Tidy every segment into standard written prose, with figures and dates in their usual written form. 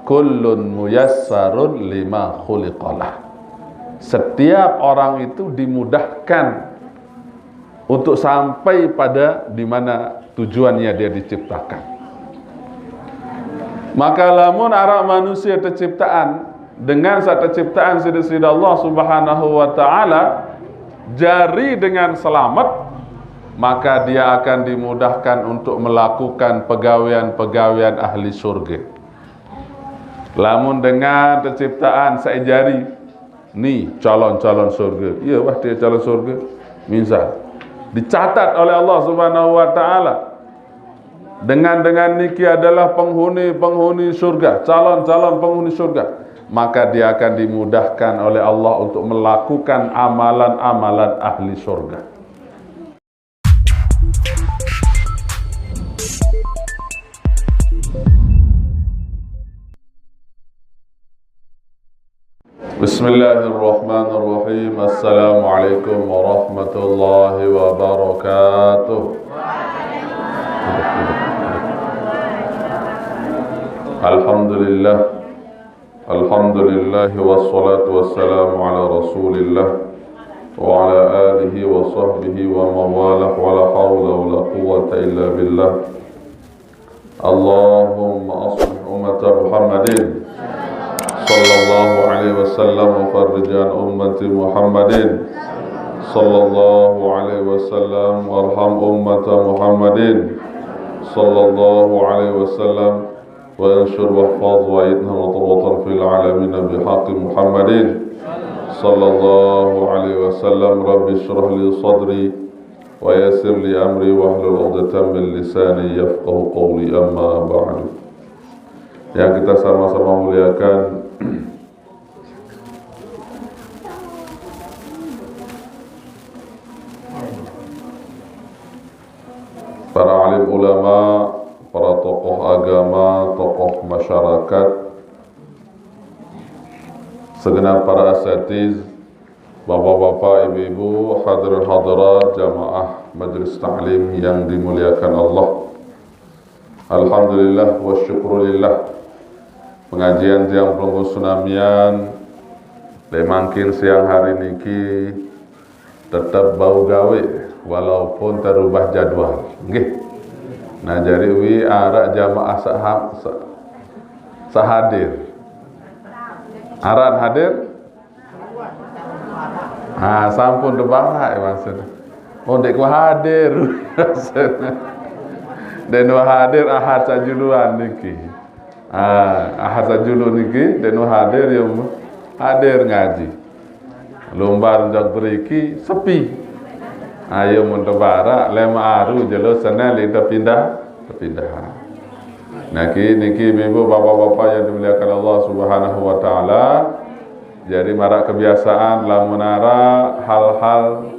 kullun muyassarun lima khuliqalah. Setiap orang itu dimudahkan untuk sampai pada di mana tujuannya dia diciptakan. Maka lamun arak manusia terciptaan dengan satu ciptaan sida Allah Subhanahu wa taala jari dengan selamat, maka dia akan dimudahkan untuk melakukan pegawaian-pegawaian ahli surga. Lamun dengan terciptaan saya jari, nih calon-calon surga. Iya wah dia calon surga. Misal dicatat oleh Allah Subhanahu wa taala. Dengan niki adalah penghuni surga, calon-calon penghuni surga. Maka dia akan dimudahkan oleh Allah untuk melakukan amalan-amalan ahli surga. Bismillahirrahmanirrahim. Assalamualaikum warahmatullahi wabarakatuh. Alhamdulillah. Alhamdulillah wassalatu wassalamu ala Rasulillah wa ala alihi wa sahbihi wa mawalah wa la hawla wa la quwwata illa billah. Allahumma aslih ummata Muhammadin sallallahu alaihi wasallam wa farrijan ummati Muhammadin sallallahu alaihi wasallam warham ummata Muhammadin sallallahu alaihi wasallam وانشر واحفظ وإنها مطروطا في العالمين بحق محمد صلى الله عليه وسلم. رب اشرح لي صدري ويسر لي أمري واحلل عقدة من لساني يفقه قولي. أما بعد. Yang kita sama-sama muliakan, para alim ulama, para tokoh agama, tokoh masyarakat, segenap para asatiz, bapak-bapak, ibu-ibu, hadirin hadirat, jamaah majelis ta'lim yang dimuliakan Allah. Alhamdulillah wa syukurillah. Pengajian tiang pelunggu sunamian lemangkin siang hari niki tetap bau gawe walaupun terubah jadwal. Nggih. Nah jadi wi arak jamaah sahadir. Aran hadir? Sampun debarak maksudnya. Oh dek hadir. Dan hadir ahad sajuluan niki. Ahad sajulu niki dan hadir yang hadir ngaji. Lomba njak beriki sepi. Ayo mentebara lema aru jelo sana lita pindah. Niki ibu bapak-bapak yang dimuliakan Allah Subhanahu wa taala. Jadi marak kebiasaan lamun ara hal-hal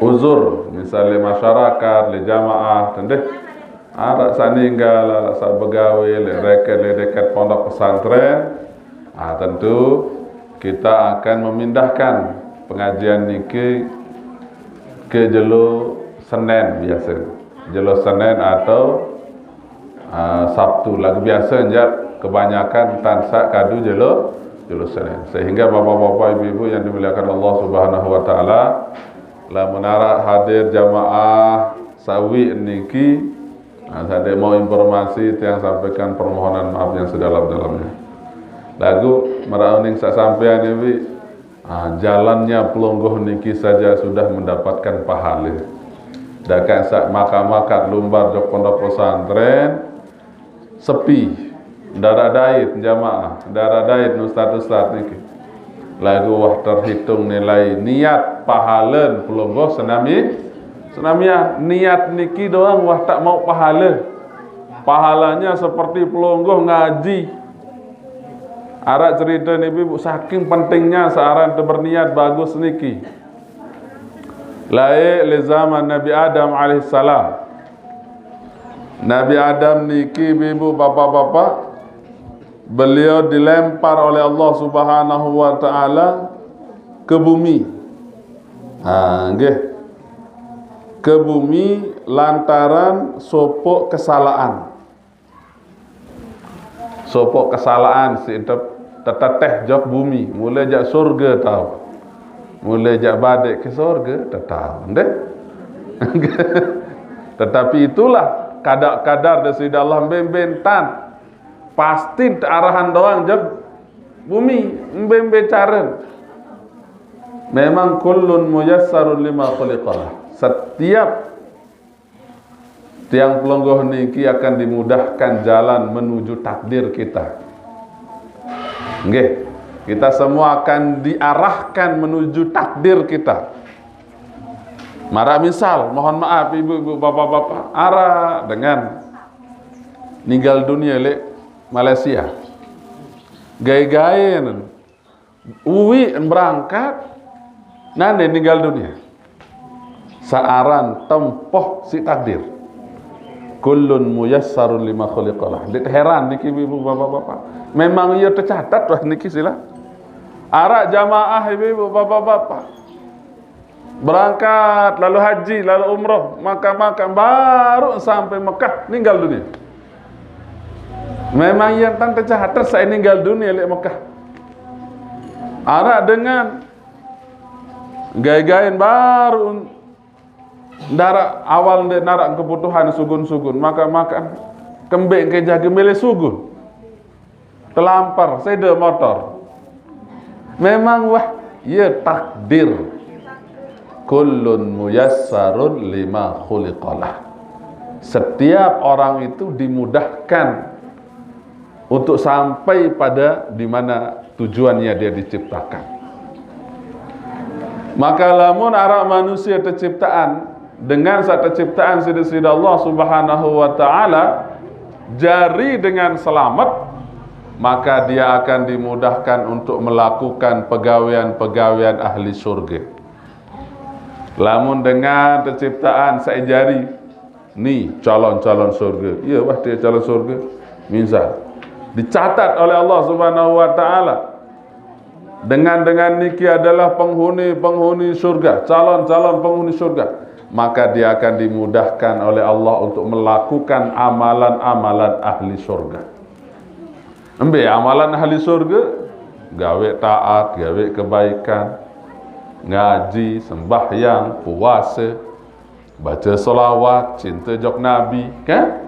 uzur misalnya masyarakat, le jamaah tendeh arak saninggal sa begawe le dekat pondok pesantren. Tentu kita akan memindahkan pengajian niki ke jelo Senin biasa, jelo Senin atau Sabtu. Lagu biasa njat kebanyakan tansa kadu jelo Senin. Sehingga bapak-bapak, ibu-ibu yang dimuliakan Allah Subhanahu wa taala, lamun ara hadir jamaah sawi niki, saya mau informasi yang sampaikan permohonan maaf yang sedalam-dalamnya. Lagu merauning sak sampean ibu. Jalannya pelungguh niki saja sudah mendapatkan pahala. Dakan sak makat lumbar jok pondok pesantren sepi, darah dait jamaah, darah dait ustad niki. Lagu wah terhitung nilai niat pahala pelungguh senamia niat niki doang wah tak mau pahala. Pahalanya seperti pelungguh ngaji. Arak cerita ni ibu saking pentingnya seorang berniat bagus niki. Lae le zaman Nabi Adam alaihissalam. Nabi Adam niki ibu bapak-bapak, beliau dilempar oleh Allah Subhanahu wa taala ke bumi. Nggih. Ke bumi lantaran sopok kesalahan. sopok kesalahan si teteteh jok bumi, mulai jak surga tahu. Mulai jak badai ke surga tahu. Ndek? Tetapi itulah kadar-kadar dari Allah membentan. Pasti arahan doang jok bumi membencaran. Memang kullun muyassarun lima khuliqalah. Setiap tiang pelonggoh niki akan dimudahkan jalan menuju takdir kita. Nggih, kita semua akan diarahkan menuju takdir kita. Mara misal, mohon maaf ibu-ibu, bapak-bapak, arah dengan ninggal dunia le Malaysia. Gaya-gaya uwi berangkat nane ninggal dunia. Saaran tempoh si takdir. Kullun muyassarun lima khuliqalah. Heran niki ibu bapak-bapak. Memang ia tercatat wah niki sila. Arak jamaah ibu bapak-bapak. Berangkat lalu haji lalu umrah, makan baru sampai Mekah ninggal dunia. Memang yang tan tercatat saya ninggal dunia di Mekah. Arak dengan gaya-gayan baru darak awal de narak kebutuhan sugun-sugun makan kembing ke jaga milih sugun terlampar seda motor. Memang wah ya takdir. Kullun muyassarun lima khuliqalah. Setiap orang itu dimudahkan untuk sampai pada di mana tujuannya dia diciptakan. Maka lamun arah manusia terciptaan dengan satu ciptaan sida Allah Subhanahu wa taala jari dengan selamat, maka dia akan dimudahkan untuk melakukan pegawaian-pegawaian ahli surga. Lamun dengan terciptaan saya jari ni calon-calon surga. Ya wah dia calon surga. Misal dicatat oleh Allah Subhanahu wa taala dengan niki adalah penghuni surga, calon-calon penghuni surga. Maka dia akan dimudahkan oleh Allah untuk melakukan amalan-amalan ahli surga. Embe amalan ahli surga, gawe taat, gawe kebaikan, ngaji, sembahyang, puasa, baca selawat, cinta jok Nabi, kan?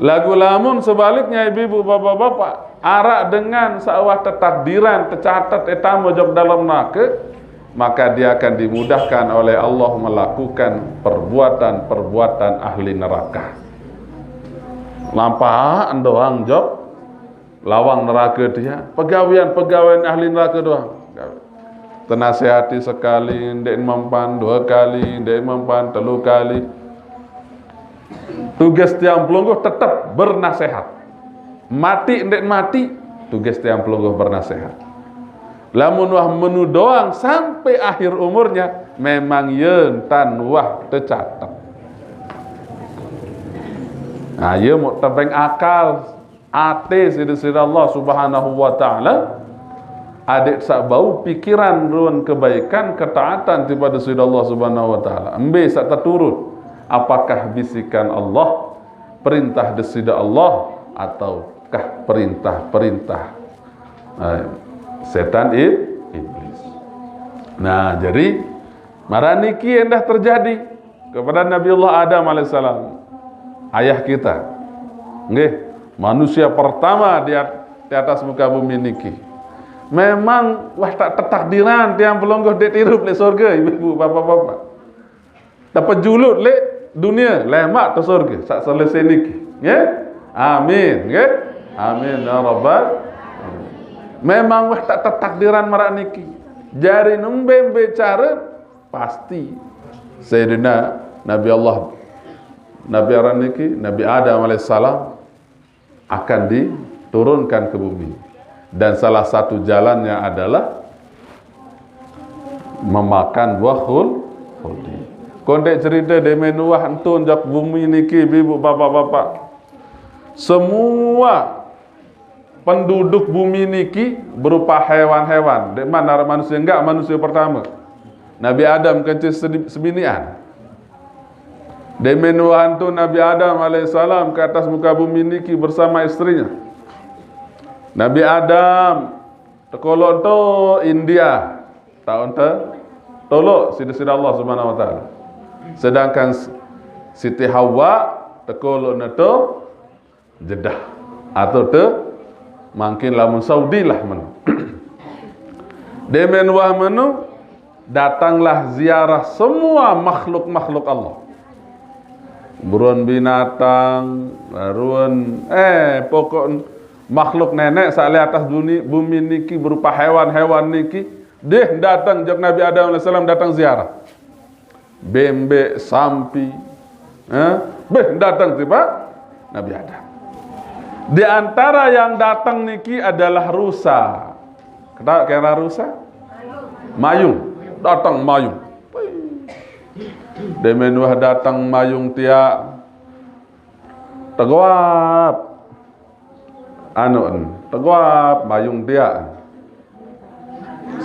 Lagu lamun sebaliknya ibu-ibu, bapak-bapak, arak dengan sawah takdiran tercatat etama jok dalam neraka, maka dia akan dimudahkan oleh Allah melakukan perbuatan-perbuatan ahli neraka. Lampaan doang job lawang neraka dia, pegawaian ahli neraka doang. Tenasehati sekali, ndek mempan 2 kali, ndek mempan 3 kali. Tugas tiang pelungguh tetap bernasehat. Mati ndek mati, tugas tiang pelungguh bernasehat. Lamun wah menu doang sampai akhir umurnya memang yentan wah tercatat. Nah, ia mau tebeng akal ate sida Allah Subhanahu wa taala adik sak bau pikiran ruan kebaikan ketaatan kepada sida Allah Subhanahu wa taala. Embe sak terturut apakah bisikan Allah, perintah desida Allah ataukah perintah-perintah setan iblis. Nah, jadi maraniki endah terjadi kepada Nabi Allah Adam alaihissalam, ayah kita. Nggih, manusia pertama di atas muka bumi niki. Memang wah tak tertakdiran tiang pelonggoh det hirup le surga ibu bapak-bapak. Terpejulut le dunia lemak ke surga sak selesai niki. Nggih? Amin, nggih? Amin ya rabbal. Memang wah tak tertakdiran marak niki. Jari nembe bicara pasti Sayyidina Nabi Nabi Adam alaihissalam akan diturunkan ke bumi, dan salah satu jalannya adalah memakan buah khuldi. Kondek cerita de menuah antun jak bumi niki ibu bapak-bapak. Semua penduduk bumi niki berupa hewan-hewan. Dek mana manusia enggak manusia pertama. Nabi Adam kencing sebinian. Dek menuah antun Nabi Adam alaihissalam ke atas muka bumi niki bersama istrinya. Nabi Adam tekolok to India tahun tolok sida-sida Allah Subhanahu wa taala. Sedangkan Siti Hawa tekolok to Jeddah atau mungkin lamun Saudi lah men. Demen wah menu datanglah ziarah semua makhluk-makhluk Allah. Buruan binatang, buruan pokok makhluk nenek sale atas bumi niki berupa hewan-hewan niki deh datang jak Nabi Adam AS datang ziarah. Bembe, sampi, datang tiba Nabi Adam. Di antara yang datang niki adalah rusa. Kira rusa? Mayung. Datang mayung. Demenuah datang mayung tia tegawap. Tegawap mayung tia.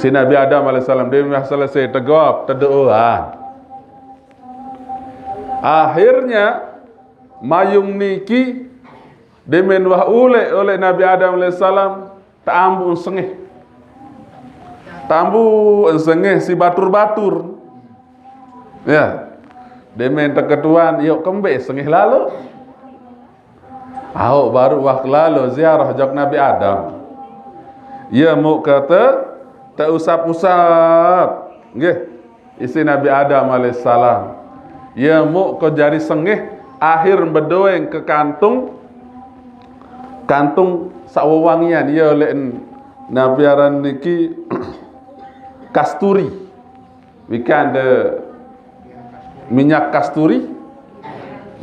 Si Nabi Adam AS demenuah selesai tegawap, terdoa. Akhirnya mayung niki demenuah oleh Nabi Adam AS tambun sengih. Tambu sengeh si batur-batur. Ya. Demen terketuan, yuk kembe sengeh lalu. Baru waktu lalu ziarah jak Nabi Adam. Ya mau kata tak usap-usap. Nggih. Isi Nabi Adam AS. Ya mau kau jari sengeh akhir berdoeng ke kantung sawangian ya oleh Nabi aran niki kasturi. Wikan de minyak kasturi.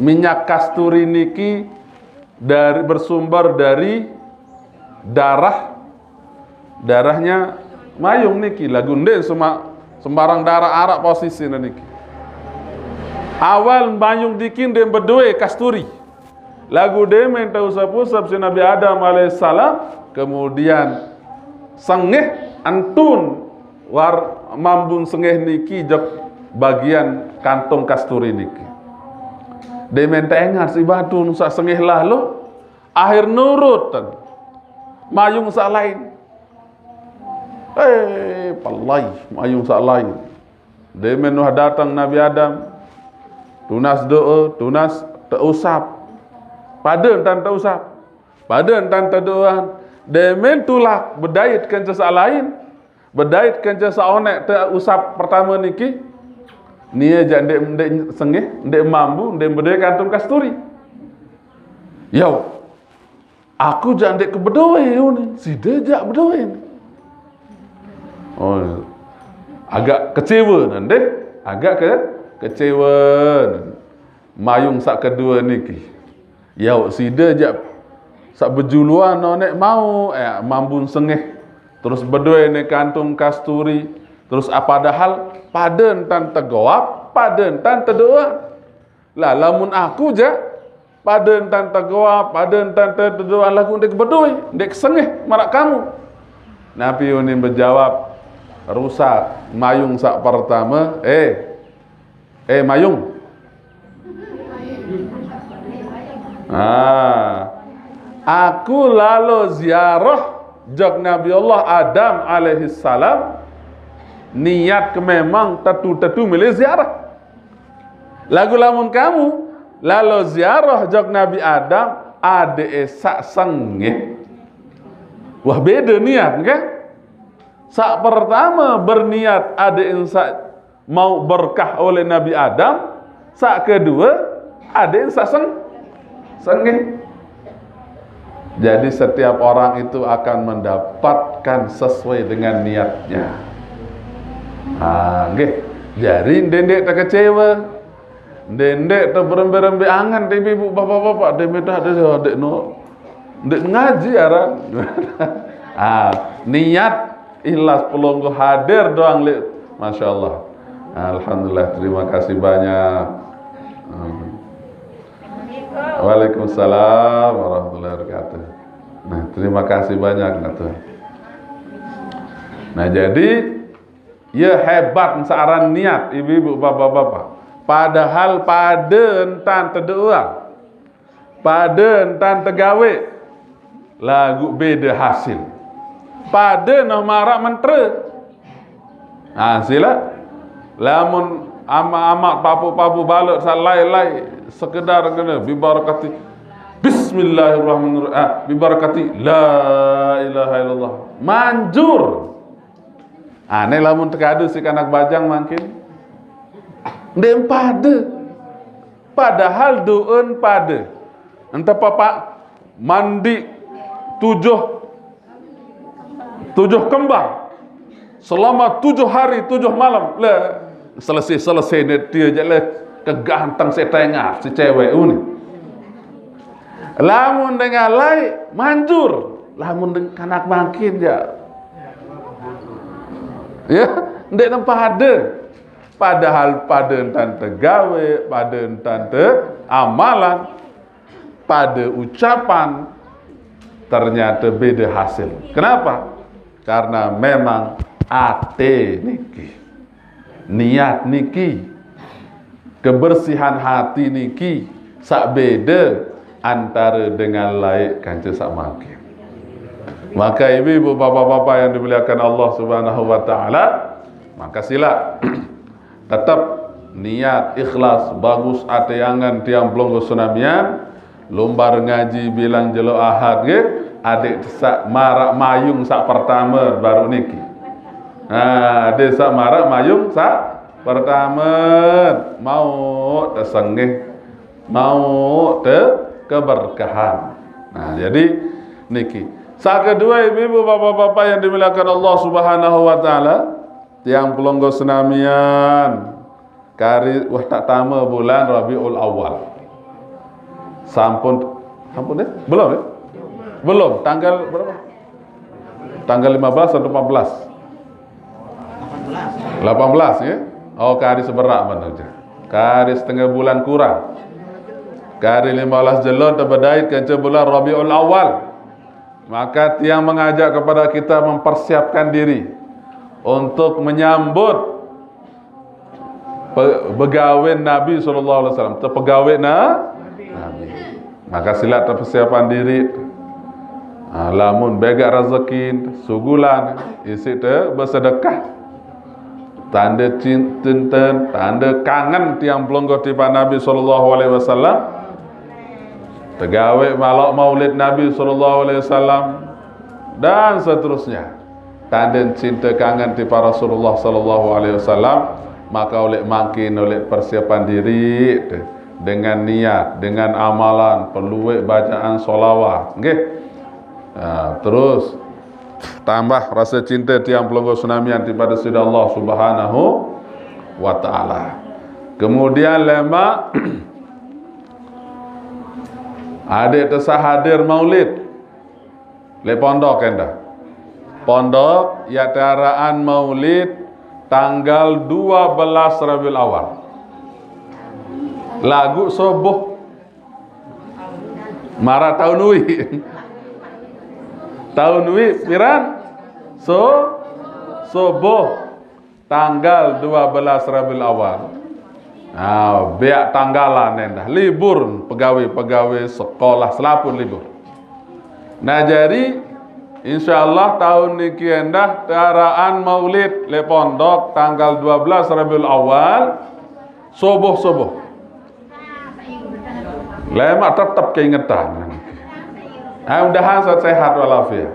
Minyak kasturi niki bersumber dari darahnya mayung niki lagunde sembarang darah arak posisi niki. Awal mayung dikin dem berdoe kasturi. Lagu demen tau usap-usap si Nabi Adam AS, kemudian sengeh antun war mambun sengeh niki jak bagian kantong kasturi niki. Demen tengar si batu nusa sengeh lalu akhir nurut mayung sak lain. Palai mayung sak lain. Demen nuh datang Nabi Adam tunas doa, tunas teusap. Padan tan teusap. Padan tan tedoan. Demen tulak berdait kenca sak lain. Berdait kenca sak onek teusap pertama niki. Nia jak ndek sengeh, ndek mambu, ndek berdaya kantung kasturi. Yo. Aku jak ndek kebedoe ni. Si dejak bedoe. Oh. Agak kecewa nanti. Agak kecewa. Mayung sak kedua niki. Yo si dejak sak berjuluan nek mau mambun sengeh. Terus berdoa ni kantung kasturi. Terus padahal paden tan tegawap, paden tan terdoa. Lah lamun aku je paden tan tegawap, paden tan terdoa lagu ndek berdoa, ndek sengeh marak kamu. Nabi ini berjawab, rusak mayung sak pertama, mayung. Aku lalu ziarah jak Nabi Allah Adam alaihissalam. Niat ke memang tetu milih ziarah. Lagu lamun kamu lalu ziarah jak Nabi Adam ada sak sengeh. Wah beda niat kan? Sak pertama berniat ada insa mau berkah oleh Nabi Adam. Sak kedua ada insa sengeh. Jadi setiap orang itu akan mendapatkan sesuai dengan niatnya. Nggih, jari ndek tak kecewa. Ndek tak berembe-rembe angan ibu bapak-bapak ndek dah ada ndek ngaji aran. Niat ikhlas pelonggo hadir doang le. Masyaallah. Alhamdulillah, terima kasih banyak. Waalaikumsalam warahmatullahi wabarakatuh. Nah, terima kasih banyak Nah, jadi ya hebat saran niat ibu-ibu bapak-bapak. Padahal paden tan terdoa. Paden tan tegawe. lagu beda hasil. Pada nak marak mentera. Sila lamun amat papu-papu balut salai-lai sekedar kena bibarakati bismillahirrahmanirrahim, bibarakati la ilaha illallah, manjur. Ni lamun terkadu si kanak bajang makin ndek pada, padahal doen pada entah papa mandi tujuh kembang selama 7 hari 7 malam lah. Selesai dia je lah keganteng setengah si cewek ni. Lamun dengan lai manjur, lamun dengan kanak makin ya ndek nampak ada. Padahal pada entan tegawe, pada entan amalan, pada ucapan ternyata beda hasil. Kenapa? Karena memang ate niki, niat niki, kebersihan hati niki sak beda antara dengan lain kanca sak makin. Maka ibu-ibu, bapa-bapa yang dimuliakan Allah Subhanahu wa taala, maka sila tetap niat ikhlas bagus ateangan tiang pelonggo sunamian lombar ngaji bilang jelo ahad ge adik sak marak mayung sak pertama baru niki. Adik sak marak mayung sak pertama mau tersengih, mau keberkahan. Jadi niki. Sak kedua ibu-ibu bapak-bapak yang dimuliakan Allah Subhanahu wa taala, tiang pelonggo senamian kari wah tak tama bulan Rabiul Awal. Sampun deh? Belum ya? Belum. Tanggal berapa? Tanggal 15 atau 14? 18 ya? Oh, kari seberak mana aja. Kari setengah bulan kurang. Kari 15 jelon terbedait ke bulan Rabiul Awal. Maka tiang mengajak kepada kita mempersiapkan diri untuk menyambut pegawai Nabi SAW, pegawai Nabi. Maka sila persiapan diri. Lamun begak rezeki sugulan isi bersedekah. Tanda cinta, tanda kangen tiang pelonggo tiba Nabi SAW. Tegawai malak maulid Nabi SAW dan seterusnya. Tanda cinta kangen tiba Rasulullah SAW. Maka oleh makin oleh persiapan diri dengan niat, dengan amalan, perlu bacaan solawat. Terus tambah rasa cinta tiang pelonggo sunamian kepada Sida Allah Subhanahu wa taala. Kemudian lema adik tesah hadir maulid le pondok enda. Pondok ya taraan maulid tanggal 12 Rabiul Awal. Lagu soboh marah tahun wi. Tahun wi piran soboh tanggal 12 Rabiul Awal. Biak tanggalan endah libur pegawai-pegawai sekolah selapun libur. Jadi insyaallah tahun niki endah taraan maulid le pondok tanggal 12 Rabiul Awal soboh. Lema tetap keingetan. Mudah-mudahan sehat walafiat.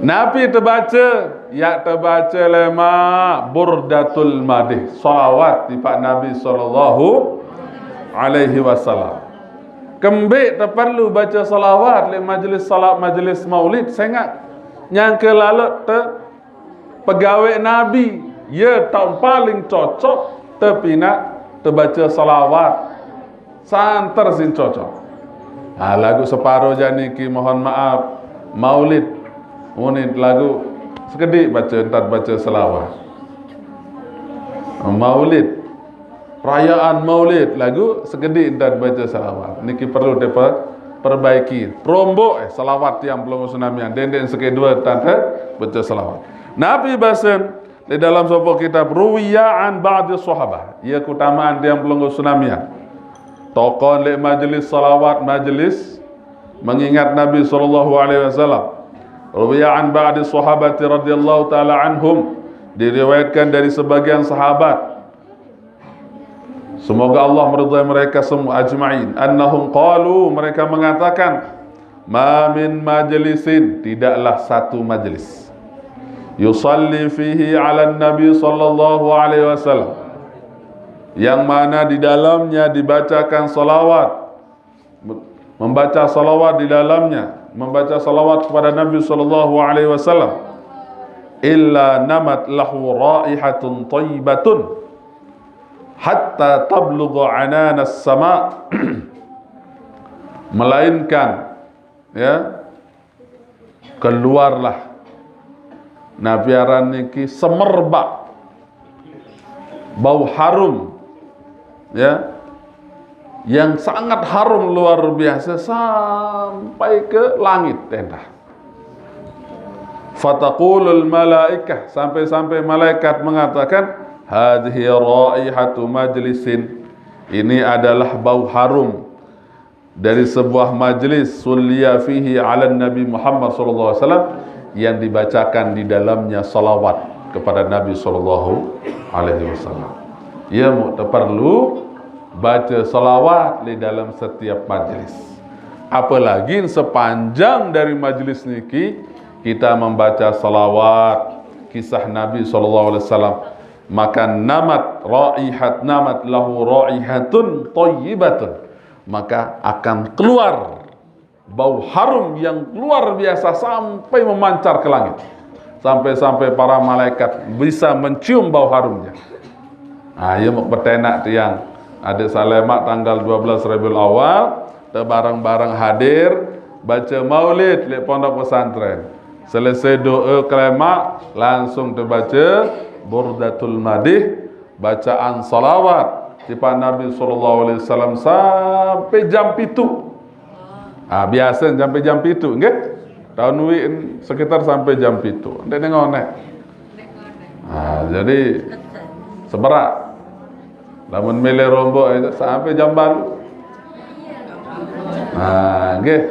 Nabi terbaca lema burdatul madih, salawat di Pak Nabi sallallahu alaihi wasallam. Kembik terperlu baca salawat le majlis salat majlis maulid. Saya ingat nyangka lalu pegawai Nabi ya tak paling cocok tapi nak terbaca salawat santer sin cocok. Lagu separuh janiki mohon maaf maulid unit lagu sekedik baca selawat. Maulid perayaan maulid lagu sekedik entar baca selawat. Niki perlu perbaiki. Prombok selawat yang belum sunamian. Dendek sekedua tante baca selawat. Nabi basen di dalam sebuah kitab Ruwiya'an ba'di sahabah. Ia keutamaan yang belum sunamian. Tokoh le majlis salawat majlis mengingat Nabi sallallahu alaihi wasallam. Ruwiya an ba'di sahabati radhiyallahu taala anhum, diriwayatkan dari sebagian sahabat, semoga Allah meridhai mereka semua ajma'in, annahum qalu, mereka mengatakan, ma min majlisin, tidaklah satu majlis, yusalli fihi ala nabi sallallahu alaihi wasallam, yang mana di dalamnya dibacakan salawat, membaca salawat di dalamnya, membaca salawat kepada Nabi sallallahu alaihi wasallam, illa namat lahu raihatun thayyibatun hatta tablugha ananas sama, melainkan ya keluarlah nabiaran niki semerbak bau harum ya, yang sangat harum luar biasa sampai ke langit tenda. Fataqulul malaikah, sampai-sampai malaikat mengatakan, hadhihi raihatu majlisin, ini adalah bau harum dari sebuah majlis, sulliya fihi ala Nabi Muhammad sallallahu alaihi wasallam, yang dibacakan di dalamnya salawat kepada Nabi sallallahu alaihi wasallam. Ya, perlu baca salawat di dalam setiap majlis. Apalagi sepanjang dari majlis niki kita membaca salawat kisah Nabi sallallahu alaihi wasallam, maka namat lahu raihatun thayyibatun, maka akan keluar bau harum yang luar biasa sampai memancar ke langit, sampai para malaikat bisa mencium bau harumnya. Ya mau bertenak tiang adik Salemak tanggal 12 Rabiul Awal, bareng-bareng hadir baca maulid di pondok pesantren. Selesai doa kelemak, langsung terbaca burdatul madih, bacaan salawat kepada Nabi sallallahu alaihi wasallam sampai jam 7. Biasa sampai jam 7 nggih. Tahun win sekitar sampai jam 7. Ndek ngonek. Jadi seberat. Lamun milih rombok itu sampai jam baru. Nggih.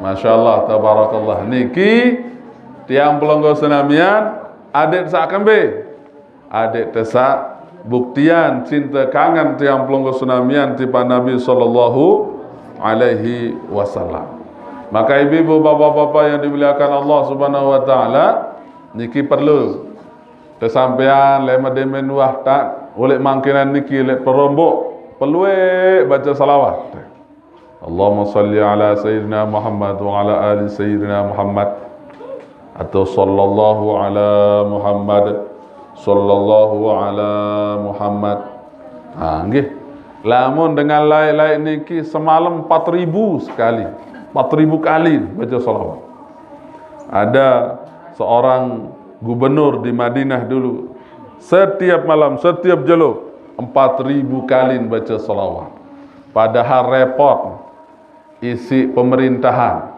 Masyaallah tabarakallah. Niki tiang pelonggo senamian adik sak kembe. Adik tesak buktian cinta kangen tiang pelonggo senamian tipa Nabi sallallahu alaihi wasallam. Maka ibu-ibu, bapak-bapak yang dimuliakan Allah Subhanahu wa taala, niki perlu kesampean lema demen wah tak oleh mangkinan niki lek perombok perlu baca salawat. Allahumma salli ala sayyidina Muhammad wa ala ali sayyidina Muhammad, atau sallallahu ala Muhammad, sallallahu ala Muhammad. Nggih. Lamun dengan lain-lain niki semalam 4.000 sekali. 4.000 kali baca salawat. Ada seorang gubernur di Madinah dulu, setiap malam, setiap jelo 4.000 kali baca salawat. Padahal repot, isi pemerintahan,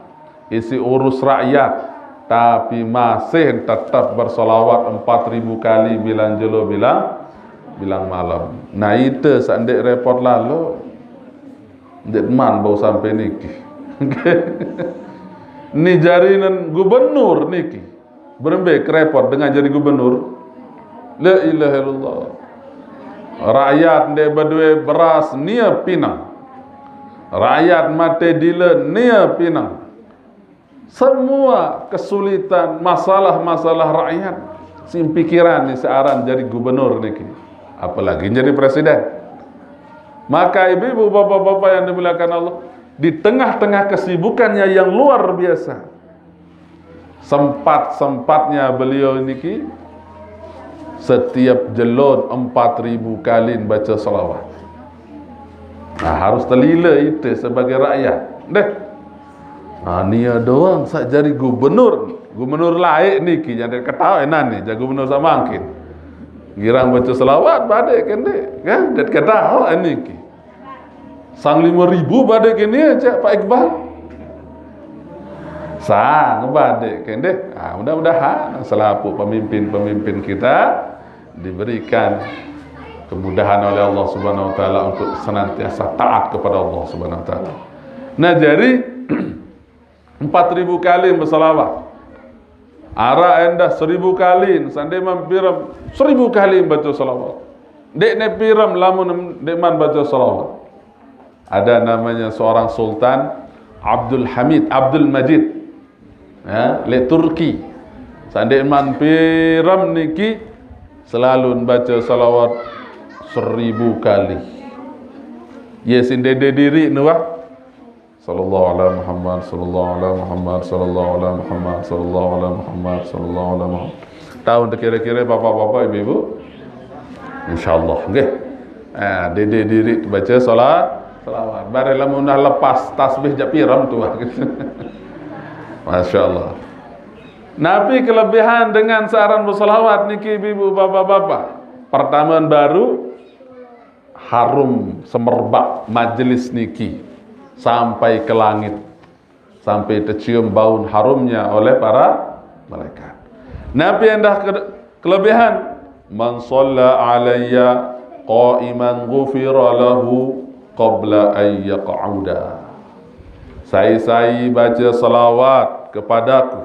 isi urus rakyat, tapi masih tetap bersolawat 4.000 kali bilang jelo bilang malam. Nah itu sandek repot lalu, ndek man bau sampai niki. Ni jarinan gubernur niki, berembe repot dengan jadi gubernur. La ilaha illallah. Rakyat ndek berdua beras nia pinang, rakyat mate dile nia pinang. Semua kesulitan, masalah-masalah rakyat sim pikiran ni searan jadi gubernur niki, apalagi jadi presiden. Maka ibu-ibu, bapak-bapak yang dimuliakan Allah, di tengah-tengah kesibukannya yang luar biasa, sempat-sempatnya beliau niki setiap jelon 4.000 kali baca salawat. Harus telila itu sebagai rakyat. Nia doang sak jadi gubernur laik niki jadi ketawa enan ni jadi gubernur sama angkin. Girang baca selawat badai kende kan dat ketawa niki. Sang 5.000 badai kene aja Pak Iqbal. Sang badai kende. Mudah-mudahan selaku pemimpin-pemimpin kita diberikan kemudahan oleh Allah Subhanahu wa taala untuk senantiasa taat kepada Allah Subhanahu wa taala. Nah, jadi 4.000 kali bersalawat. Ara anda 1.000 kali, sande mampiram 1.000 kali baca salawat. Dek ne piram lamun dek man baca salawat. Ada namanya seorang sultan Abdul Hamid, Abdul Majid, ya, le Turki. Sande man piram niki selalu baca salawat 1.000 kali. Yes, inde diri nuwah. Sallallahu alaihi Muhammad, sallallahu alaihi Muhammad, sallallahu alaihi Muhammad, sallallahu alaihi Muhammad, sallallahu alaihi Muhammad. Tahun kira-kira bapak-bapak, ibu-ibu, insyaallah, nggih. Dede diri baca salawat. Bare lamun dah lepas tasbih jak piram tu. Masyaallah. Nabi kelebihan dengan saran bersalawat niki ibu-ibu, bapak-bapak. Pertama baru harum semerbak majelis niki sampai ke langit, sampai tercium bau harumnya oleh para malaikat. Nabi yang dah kelebihan, man shalla alayya qa'iman ghufira lahu qabla an yaq'uda. Saya baca salawat kepadaku,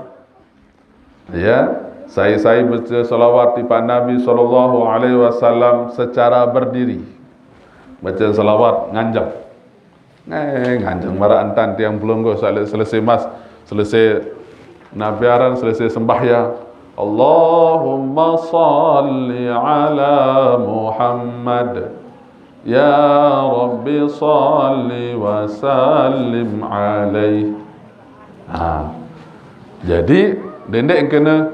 ya, saya baca salawat di Nabi sallallahu alaihi wasallam secara berdiri. Baca salawat nganjang. Nganjang marah antan tiang pelunggu selesai mas, selesai nabiaran, selesai sembahyang. Allahumma salli ala Muhammad, ya Rabbi salli wa sallim alaih. Jadi dendek kena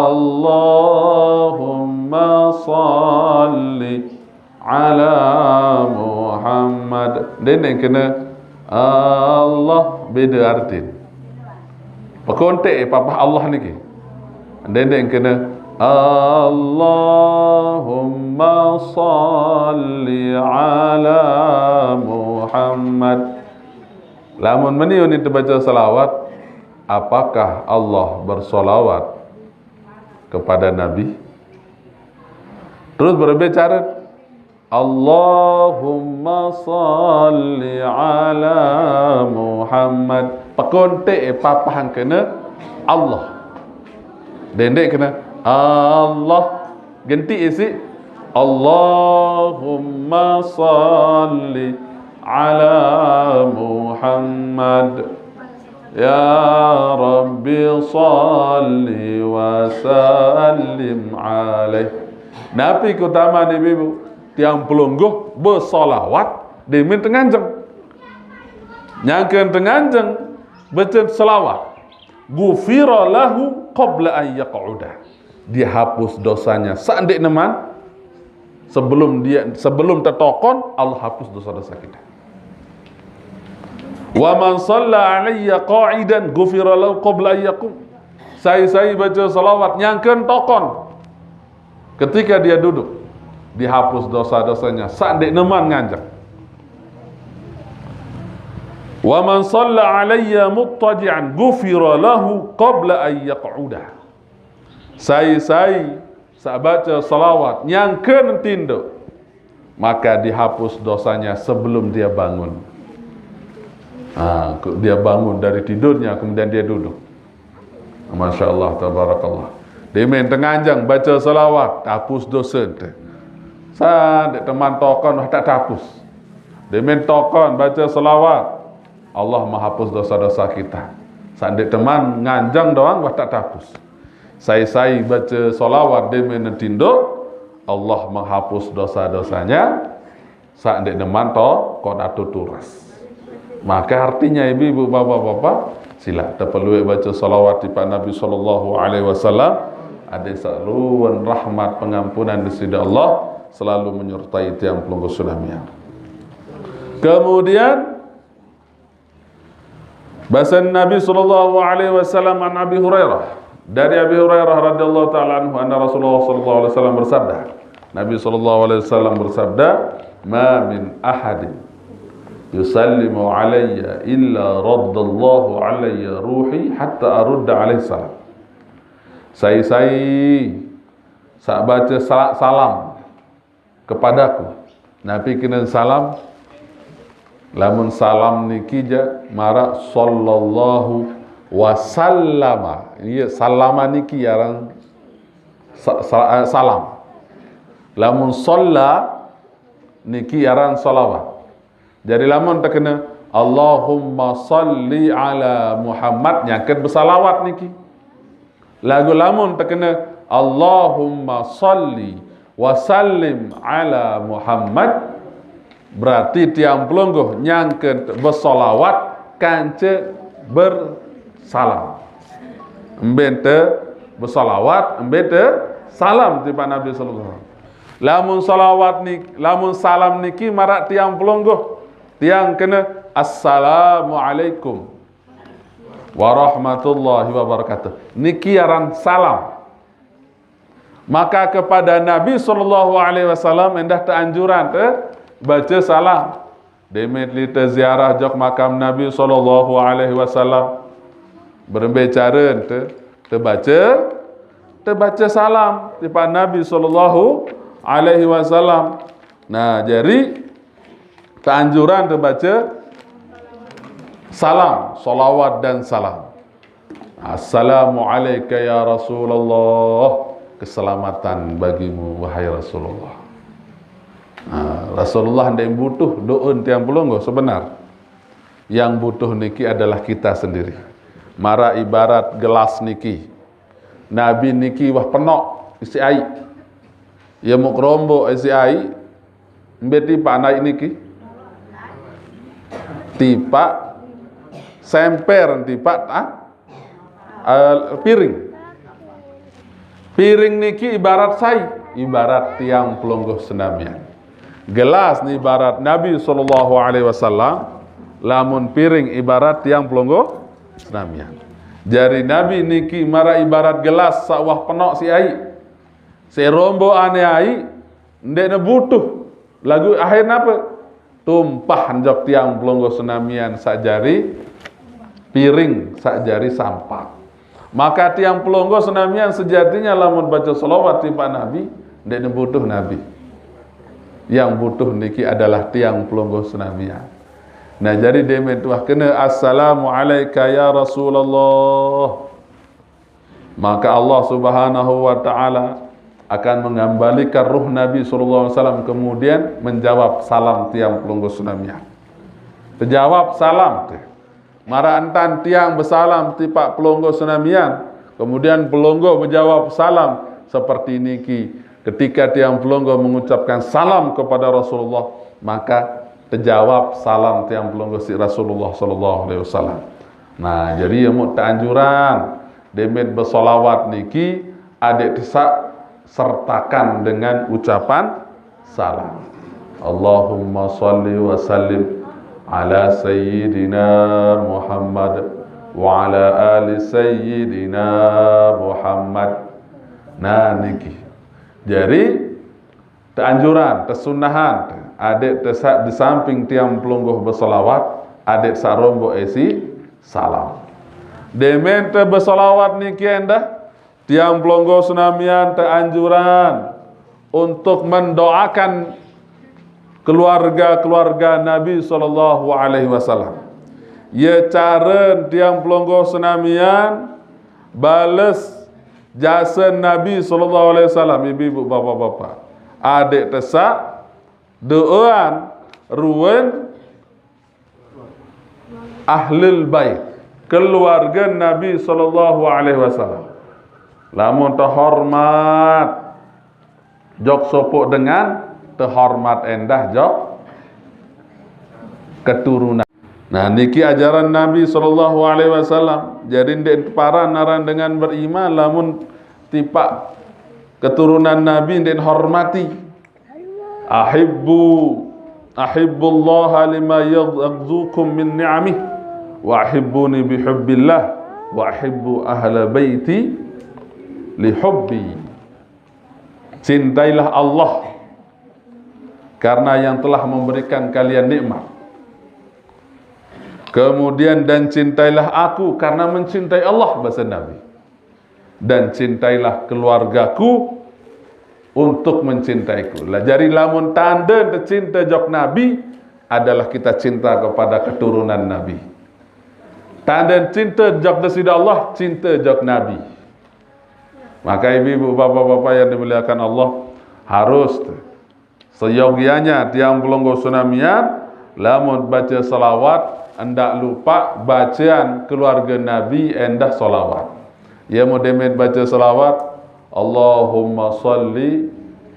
Allahumma salli ala Muhammad. Dendek kena Allah beda arti. Pakontek papa Allah niki. Dendek kena Allahumma salli ala Muhammad. Lamun meniun itu baca salawat, apakah Allah bersolawat kepada Nabi? Terus berbicara Allahumma salli ala Muhammad. Pakontek papahang kena Allah. Dendek kena Allah. Ganti isi Allahumma salli ala Muhammad, ya Rabbi salli wa sallim alaih. Nabi kutama ni ibu tiang pelungguh bersolawat dimin tenganjeng. Nyangken tenganjeng baca selawat. Ghufira lahu qabla an yaq'uda. Dia hapus dosanya sandek neman sebelum tertokon, Allah hapus dosa-dosa kita. Wa man shalla alayya qa'idan ghufira lahu qabla an yaqum. Saya baca selawat nyangken tokon ketika dia duduk, dihapus dosa-dosanya sandek neman nganjang. Wa man shalla alayya muttaji'an ghufira lahu qabla an yaq'uda. Saya baca salawat nyangken tinduk, maka dihapus dosanya sebelum dia bangun. Dia bangun dari tidurnya kemudian dia duduk. Masya Allah, tabarakallah. Dia main tenganjang baca salawat, hapus dosa. Sadek teman tokon tak hapus. Dia main tokon baca salawat, Allah menghapus dosa-dosa kita. Sadek teman nganjang doang tak hapus. Saya baca salawat dia main tinduk, Allah menghapus dosa-dosanya. Sadek teman tokon atau turas. Maka artinya ibu-ibu, bapak-bapak, sila terperlu baca salawat di Nabi sallallahu alaihi wasallam. Ada saluran rahmat pengampunan di sisi Allah selalu menyertai tiang pelunggu sulamiah. Kemudian bahasa Nabi sallallahu alaihi wasallam an Abi Hurairah, dari Abi Hurairah radhiyallahu taala anhu, anna Rasulullah sallallahu alaihi wasallam bersabda. Nabi sallallahu alaihi wasallam bersabda, "Ma min ahadin yusallimu alayya illa raddallahu alayya ruhi hatta arudda alaihi salam." Saya baca salam kepadaku, Nabi kena salam, Lamun salam niki ja mara sallallahu wasallama. Iya salama niki yarang salam. Lamun shalla niki yarang salawat. Jadi lamun terkena Allahumma salli ala Muhammad nyangket bersalawat niki. Lagu lamun terkena Allahumma salli wa sallim ala Muhammad berarti tiang pelungguh nyangket bersolawat kance bersalam. Embente bersolawat, embente salam tiba Nabi sallallahu alaihi wasallam. Lamun salawat ni, lamun salam niki marak tiang pelungguh, tiang kena assalamualaikum warahmatullahi wabarakatuh. Niki aran salam. Maka kepada Nabi sallallahu alaihi wasallam endah teranjuran baca salam. Demet lita ziarah jok makam Nabi sallallahu alaihi wasallam. Berbicara terbaca salam kepada Nabi sallallahu alaihi wasallam. Nah, jadi teranjuran terbaca salam, salawat dan salam. Assalamualaikum ya Rasulullah. Keselamatan bagimu wahai Rasulullah. Rasulullah tidak butuh doon tiang pelungguh sebenar. Yang butuh niki adalah kita sendiri. Mara ibarat gelas niki. Nabi niki wah penok isi air. Ya mau kerombo isi air. Mbeti pak naik niki. Tipak semper tipak piring. Piring niki ibarat ibarat tiang pelungguh senamian. Gelas ni ibarat Nabi sallallahu alaihi wasallam, lamun piring ibarat tiang pelungguh senamian. Jari Nabi niki mara ibarat gelas sawah penok si air. Si rombo ane air ndek butuh. Lagu akhir apa? Tumpah njok tiang pelungguh senamian sakjari piring sakjari sampah. Maka tiang pelungguh senamian sejatinya lamun baca selawat tiba Nabi, ndak butuh Nabi. Yang butuh niki adalah tiang pelungguh senamian. Nah, jadi demet wah kena assalamu alayka ya Rasulullah. Maka Allah Subhanahu wa taala akan mengembalikan ruh Nabi sallallahu alaihi wasallam kemudian menjawab salam tiang pelungguh senamian. Terjawab salam teh. Mara entan tiang bersalam tipak pelungguh senamian. Kemudian pelungguh menjawab salam seperti niki. Ketika tiang pelungguh mengucapkan salam kepada Rasulullah, maka terjawab salam tiang pelungguh si Rasulullah sallallahu alaihi wasallam. Nah, jadi yang teranjuran demet bersolawat niki adik tisak sertakan dengan ucapan salam. Allahumma salli wa sallim ala sayyidina Muhammad wa ala ali sayyidina Muhammad. Nah niki. Jadi teranjuran, tesunahan adik tesak di samping tiang pelungguh bersolawat, adik sarombo esi salam. Demen te bersolawat niki endah tiang pelungguh senamian teranjuran untuk mendoakan keluarga-keluarga Nabi sallallahu alaihi wasallam. Ya cara tiang pelungguh senamian balas jasa Nabi sallallahu alaihi wasallam, ibu-ibu, bapak-bapak. Adik tesak doaan ruwen ahlul bait, keluarga Nabi sallallahu alaihi wasallam. Lamun terhormat jok sopok dengan terhormat endah jok keturunan. Nah niki ajaran Nabi sallallahu alaihi wasallam. Jadi ndek para naran dengan beriman lamun tipak keturunan Nabi ndek hormati. Ahibbullah lima yaghzukum min ni'amih wa ahibbuni bihubbillah wa ahibbu ahla baiti li hubbi. Cintailah Allah karena yang telah memberikan kalian nikmat. Kemudian dan cintailah aku karena mencintai Allah, bahasa Nabi. Dan cintailah keluargaku untuk mencintaiku. Lah jari lamun tanda tercinta jok Nabi, adalah kita cinta kepada keturunan Nabi. Tanda cinta jok desida Allah, cinta jok Nabi. Maka ibu-ibu, bapak-bapak yang dimuliakan Allah, harus seyogianya tiang pelonggo sunamian, lamun baca salawat, hendak lupa bacaan keluarga Nabi endah salawat. Ya mudemet baca salawat, Allahumma salli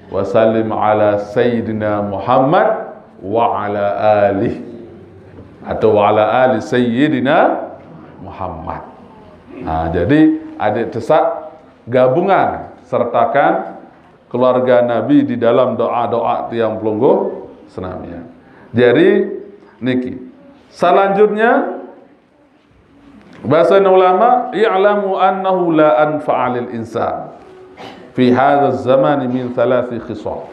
wa sallim ala Sayyidina Muhammad wa ala alihi, atau wa ala ali Sayyidina Muhammad. Nah, jadi adik tesak gabungan sertakan keluarga Nabi di dalam doa-doa tiang pelungguh senamian. Jadi niki selanjutnya bahasa ulama, i'lamu annahu la anfa'a lil insan fi hadzal zaman min thalathi khisal.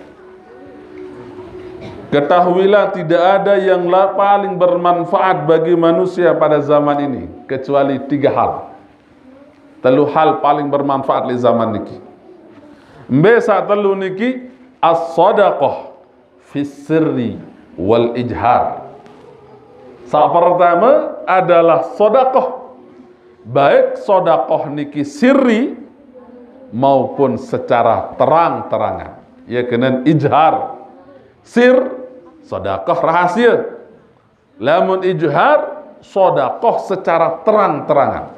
Ketahuilah tidak ada yang paling bermanfaat bagi manusia pada zaman ini kecuali 3 hal. 3 hal paling bermanfaat di zaman niki. Mbesa 3 niki as-sadaqah fi sirri wal ijhar. Yang pertama adalah sedekah, baik sedekah niki sirri maupun secara terang-terangan. Ya kena ijhar. Sir sedekah rahasia. Lamun ijhar sedekah secara terang-terangan.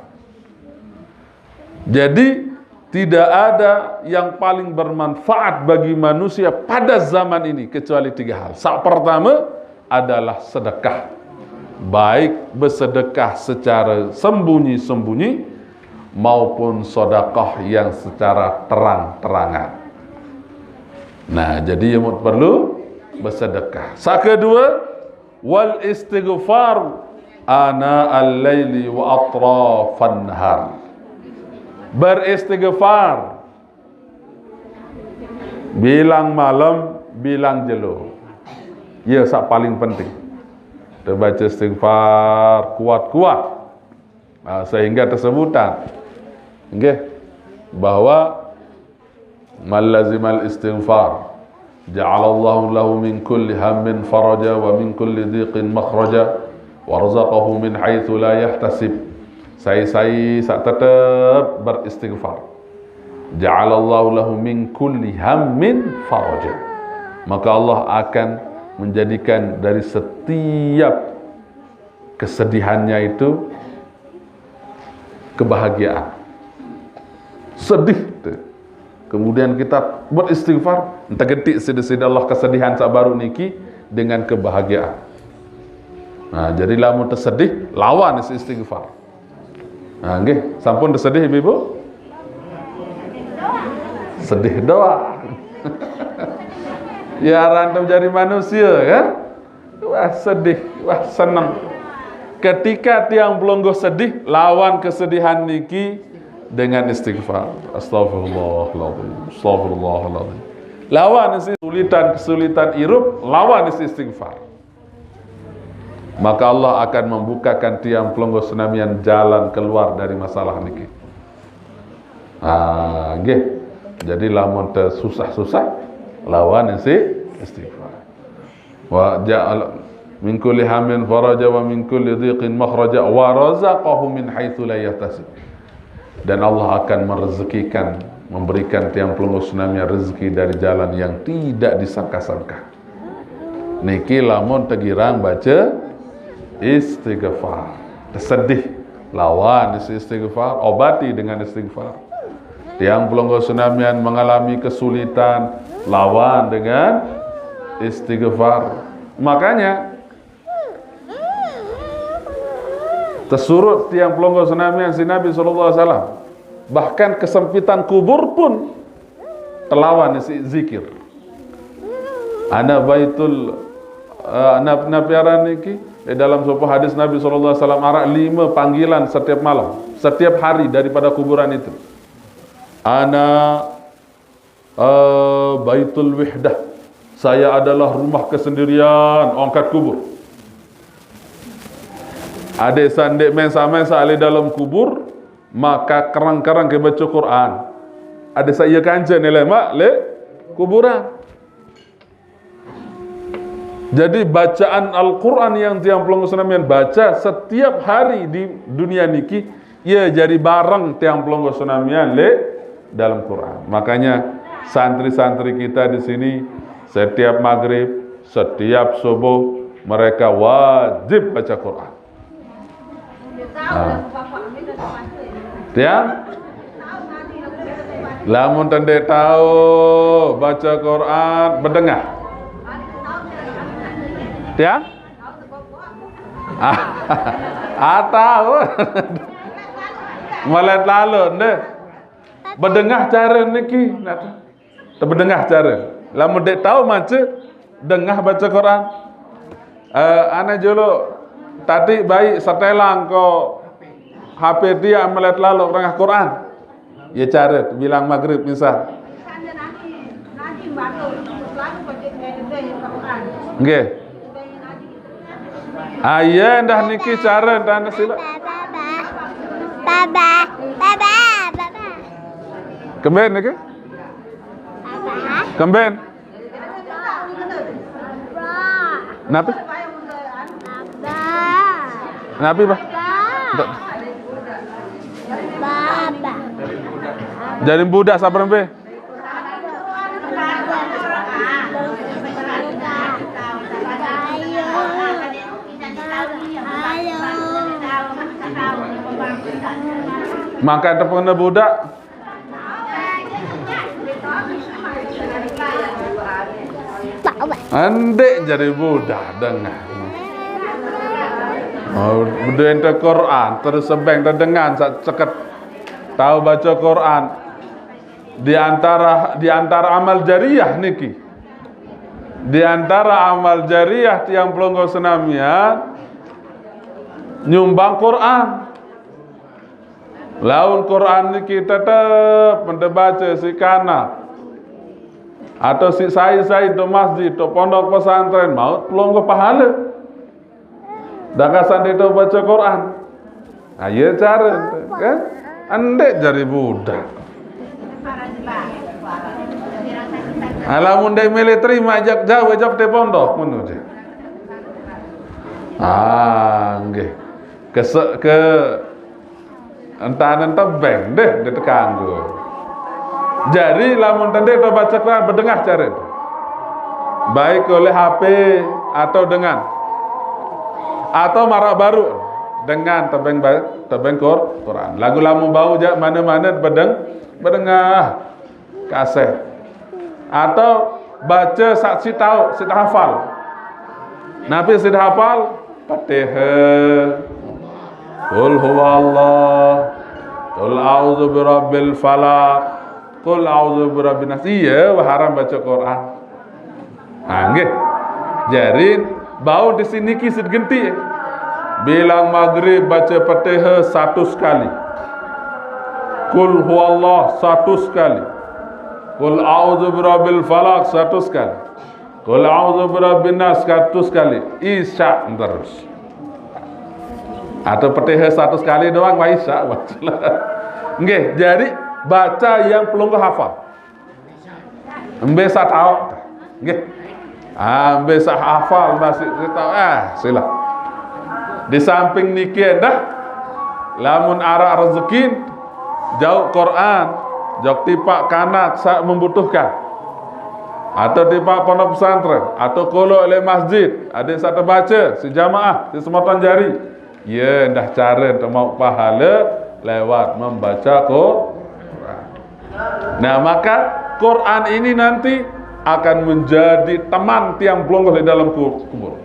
Jadi tidak ada yang paling bermanfaat bagi manusia pada zaman ini kecuali 3 hal. Yang pertama adalah sedekah. Baik bersedekah secara sembunyi-sembunyi maupun sedekah yang secara terang-terangan. Nah, jadi yang perlu bersedekah. Yang kedua, wal istighfar ana al-laili wa atrafan nahar. Beristighfar bilang malam, bilang jelo. Ya, sak paling penting. Terbaca istighfar kuat-kuat. Nah, sehingga tersebutan bahwa man lazimal istighfar ja'alallahu lahu min kulli hammin faraja wa min kulli dhiqin makhraja wa razaqahu min haitsu la yahtasib. Saya sak tetap beristighfar. Ja'alallahu lahu min kulli hammin faraja. Maka Allah akan menjadikan dari setiap kesedihannya itu kebahagiaan. Sedih tuh. Kemudian kita beristighfar, entah getik sedih Allah kesedihan sabaru niki dengan kebahagiaan. Nah, jadi lamun tersedih, lawan istighfar. Nah, nggih, sampun tersedih Ibu? Sedih doa. Ya random jadi manusia kan? Wah sedih, wah senang. Ketika tiang pelonggo sedih, lawan kesedihan niki dengan istighfar. Astagfirullahaladzim, astagfirullahaladzim. Lawan kesulitan hidup, lawan istighfar. Maka Allah akan membukakan tiang pelonggo senamian jalan keluar dari masalah niki. Nggih. Jadi lamun susah-susah, lawan istighfar. Wa ja'al min kulli hammin faraja wa min kulli dhiqin makhraja wa razaqahu min haitsu la yahtasib. Dan Allah akan merezekikan, memberikan tiang pelunggu tsunami rezeki dari jalan yang tidak disangka-sangka. Niki lamun tegirang baca istighfar. Tersedih, lawan istighfar, obati dengan istighfar. Tiang pelunggu tsunami mengalami kesulitan, lawan dengan istighfar. Makanya tersurut tiang pelonggo senamian si Nabi SAW. Bahkan kesempitan kubur pun terlawan si zikir. Ana baitul napiaran niki dalam sebuah hadis Nabi SAW arak 5 panggilan setiap malam, setiap hari daripada kuburan itu. Ana baitul wihdah, saya adalah rumah kesendirian, angkat kubur. Adik sandik mensa-mensa ali dalam kubur, maka kerang-kerang ke baca Quran. Ada saya kanca nilai mak le kuburan. Jadi bacaan Al-Quran yang tiang pelonggo senamian baca setiap hari di dunia niki, ya jadi bareng tiang pelonggo senamian le dalam Quran. Makanya santri-santri kita di sini setiap maghrib, setiap subuh mereka wajib baca Quran. Tiang, lamun tende tahu baca Quran berdengar. Tiang? Tahu. Malah lalu deh. Berdengar cara niki. Berdengar cara. Lamun dek tahu macam dengar baca Quran. Ana jolo tadi baik setelang ko HP dia melihat lalu tengah Quran. Ya cara bilang maghrib misal. Nggih. Iya dah niki cara dan sila. Baba. Kemben niki? Kemben. Napa? Napa, Pak? Baba. Jadi budak sabar mbe. Makan tepung budak. Andek jadi budak dengar. Oh, budak ente Quran terus sebeng terdengar ceket tahu baca Quran di antara amal jariah niki. Di antara amal jariah tiang pelonggo senamian nyumbang Quran. Laun Quran niki tetap mendebaca si kana atau si sai do masjid do pondok pesantren mau pelonggo pahala. Dakasan itu baca Quran. Ayo cara kan? Andek jadi budak. Alamun dai mele terima ajak jauh ajak te pondok mun je. Nggih. Ke entanan tebeng deh ditekanggo. Jadi lamun tende to baca Quran berdengar cara itu. Baik oleh HP atau dengan atau marak baru dengan tebeng Quran. Lagu lamun bau jak mana-mana berdengar kaset. Atau baca saksi tahu, sit hafal. Nabi sit hafal Fatihah. Qul huwallah. Qul a'udzu birabbil falaq. Qul a'udzu birabbin nas. Iya, haram baca Quran. Nggih. Jadi bau di sini kisit genti. Bilang maghrib baca Fatihah 1 sekali. Qul huwallah 1 sekali. Qul a'udzu birabbil falaq 1 sekali. Qul a'udzu birabbin nas 1 sekali. Isya terus. Atau Fatihah 1 sekali doang wa isya. Nggih, jadi baca yang pelonggo hafal. Embe sa tahu. Nggih. Embe sa hafal masih tahu. Sila. Di samping niki dah lamun ara rezeki jauh Quran, jauh tipak kanak sak membutuhkan. Atau tipak pondok pesantren, atau kolo oleh masjid, ada yang satu baca si jamaah di sematan jari. Ya, dah cara untuk mau pahala lewat membaca Quran. Nah, maka Quran ini nanti akan menjadi teman tiang pelonggo di dalam kubur.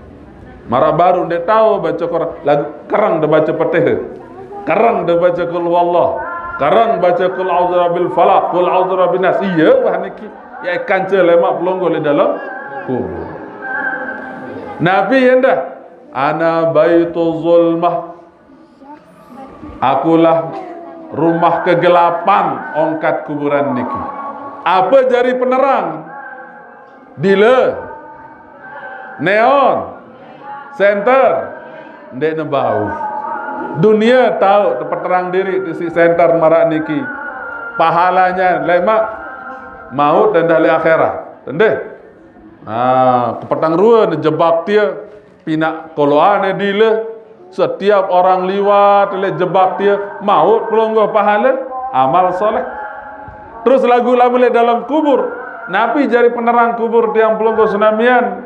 Mara baru dia tahu baca Quran, lagu kerang dia baca Fatihah, kerang dia baca Qul huwallah, kerang baca Qul a'udzu birabbil falaq, Qul a'udzu birabbin nas. Iya, wah niki ya kanca lemak pelonggo di dalam kubur. Nabi anda ana baitu zulmah, akulah rumah kegelapan ongkat kuburan niki. Apa jari penerang? Dila, neon, center, ndek nebau. Dunia tahu tempat terang diri di si center marak niki. Pahalanya lemak maut dan dahli akhirat. Tende. Kepetang rua jebak dia pinak koloane dile. Setiap orang liwat le jebak dia maut pelonggo pahala amal soleh. Terus lagu-lagu le dalam kubur. Nabi jari penerang kubur tiang pelonggo senamian.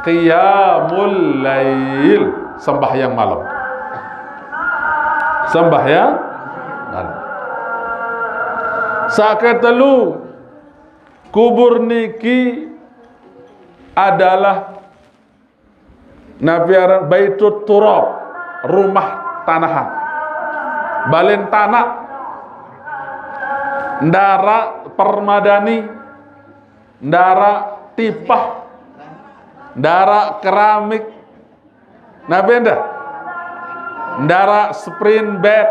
Qiyamul lail, sembahyang malam. Sembahyang malam. Saketelu kubur niki adalah Nabi aran Baitut Turab, rumah tanahan. Balen tanah, ndara permadani, ndara tipah, ndara keramik. Nabi enda, ndara sprint bed.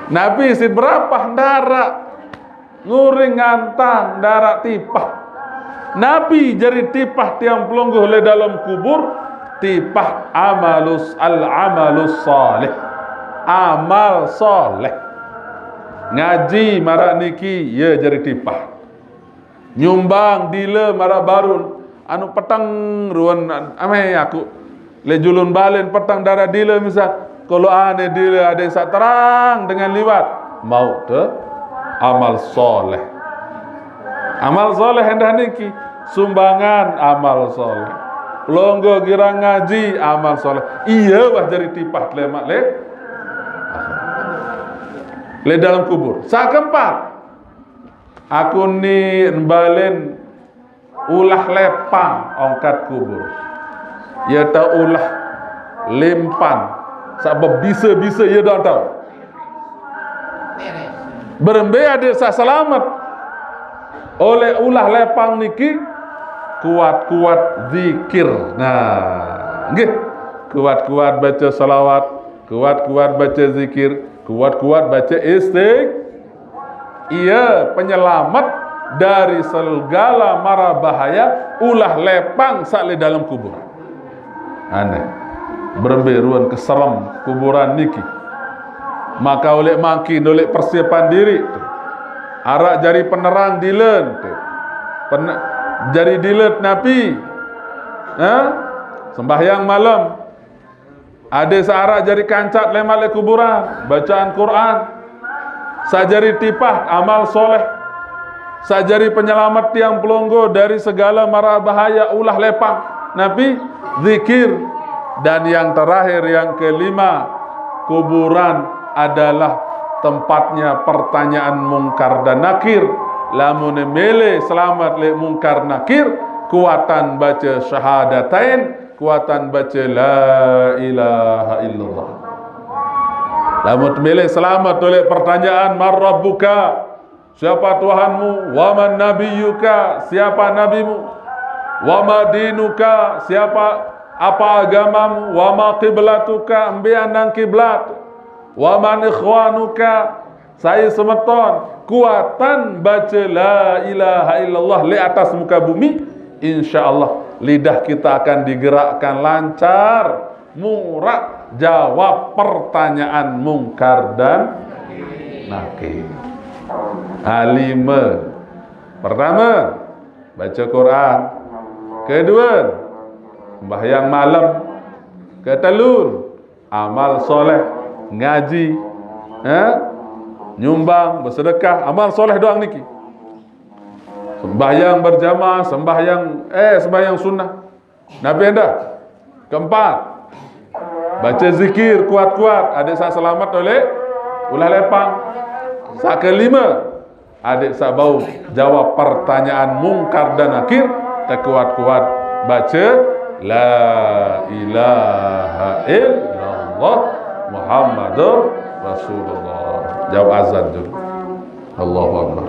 Nabi isi berapa ndara nguring ngantang ndara tipah. Nabi jari tipah tiang pelungguh le dalam kubur tipah amalus salih, amal soleh. Ngaji marak niki ya jari tipah. Nyumbang dile marak barun anu petang ruan ame aku le julun balen petang darah dile misal kalau ane dile ada sak terang dengan liwat mau te amal soleh. Amal soleh hendak niki sumbangan amal soleh. Longgo girang ngaji amal soleh. Iya wah jadi tipah lemak le dalam kubur. Sakempat aku ni balen ulah lepang ongkat kubur. Ya ta ulah lempan. Sebab bisa-bisa ya dah tahu. Berembe ada sa selamat. Oleh ulah lepang niki kuat-kuat zikir. Nah, nggih. Kuat-kuat baca salawat, kuat-kuat baca zikir, kuat-kuat baca Iya, penyelamat dari segala mara bahaya ulah lepang sakle dalam kubur. Aneh. Beremberuan keseram kuburan niki. Maka oleh makin oleh persiapan diri tu. Arak jari penerang dilen tu. Jari dilet Nabi. Sembahyang malam. Ada searak jari kancat lemat le kuburan, bacaan Quran. Sajari tipah amal soleh. Sajari penyelamat tiang pelonggo dari segala mara bahaya ulah lepang. Nabi zikir. Dan yang terakhir yang kelima, kuburan adalah tempatnya pertanyaan mungkar dan nakir. Lamun mele selamat le mungkar nakir, kuatan baca syahadatain, kuatan baca la ilaha illallah. Lamun mele selamat oleh pertanyaan man rabbuka, siapa Tuhanmu, wa man nabiyyuka, siapa nabimu, wa ma dinuka, siapa apa agamamu, wa ma qiblatuka, ambian nang kiblat, wa man ikhwanuka, saya semeton. Kuatan baca la ilaha illallah di atas muka bumi, insyaallah lidah kita akan digerakkan lancar, murak jawab pertanyaan mungkar dan nakir. Alima. Pertama, baca Quran. Kedua, sembahyang malam. Ketelur, amal soleh, ngaji, nyumbang, bersedekah, amal soleh doang niki. Sembahyang berjamaah, sembahyang sunnah. Nabi anda. Keempat, baca zikir kuat-kuat. Adik sak selamat oleh ulah lepang. Sak kelima, adik sak bau jawab pertanyaan mungkar dan nakir. Kuat-kuat baca la ilaha illallah Muhammadur Rasulullah. Jawab azan dulu. Allahu Akbar.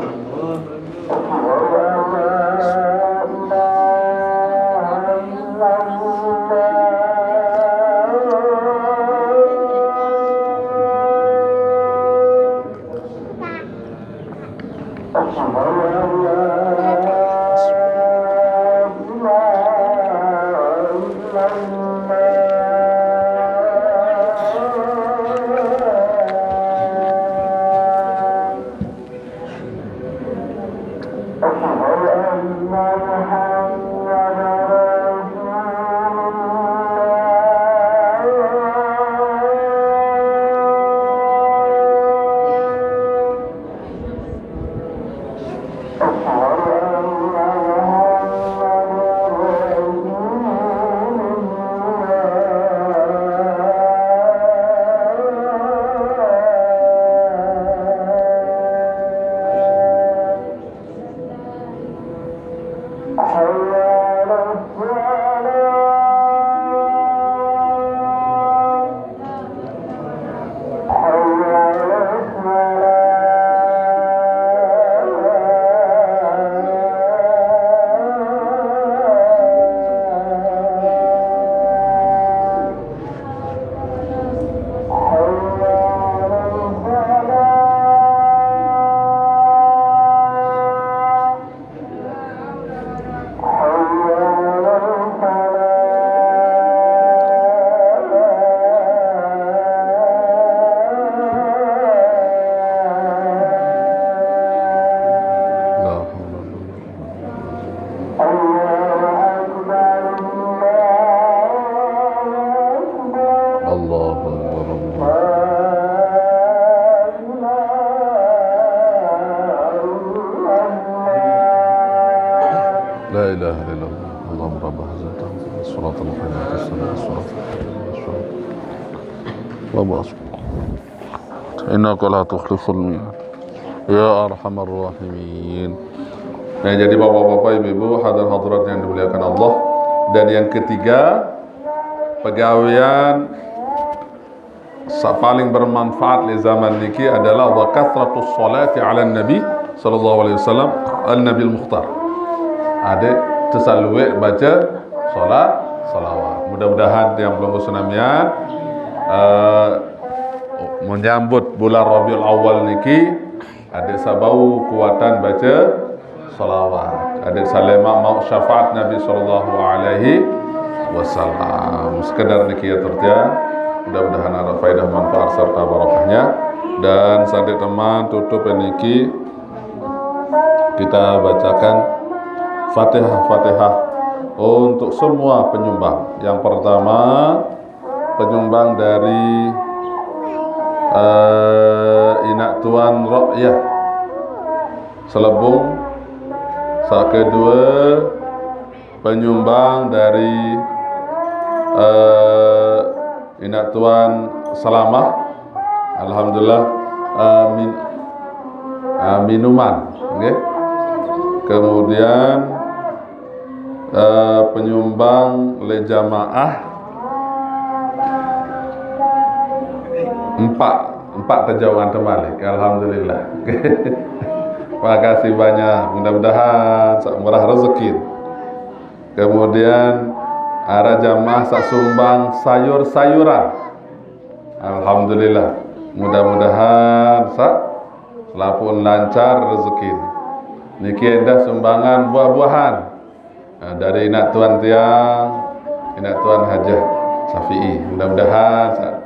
La ilaha illallah. Allahumma rabb hadhihi at-ta'wiyah as-siratal mustaqim as-siratal innaka la tukhliful mi'ad ya arhamar rahimin. Nah, jadi bapak-bapak, ibu-ibu, hadirat yang dimuliakan Allah. Dan yang ketiga, pegawaian paling bermanfaat di zaman niki adalah wa kathratus sholati ala nabi sallallahu alaihi wasallam al-nabi al-mukhtar. Ada tersaluwe baca salawat. Mudah-mudahan yang belum bersenamian menyambut bulan Rabiul Awal niki ada sabau kuatan baca salawat. Ada salema mau syafaat Nabi sallallahu alaihi wasallam. Sekedar niki ya tertia. Mudah-mudahan ada faedah manfaat serta barakahnya. Dan sampai teman tutup niki kita bacakan Fatihah untuk semua penyumbang. Yang pertama, penyumbang dari Inak Tuan Rokyah Selebung. Saat kedua, penyumbang dari Inak Tuan Salamah. Alhamdulillah, minuman, okay? Kemudian penyumbang oleh jamaah empat terjauhan terbalik. Alhamdulillah. Terima kasih banyak. Mudah-mudahan murah rezeki. Kemudian ada jamaah sak sumbang sayur-sayuran. Alhamdulillah. Mudah-mudahan selapun lancar rezeki. Niki endah sumbangan buah-buahan dari Inak Tuan Tiang, Inak Tuan Hajah Safi'i. Mudah-mudahan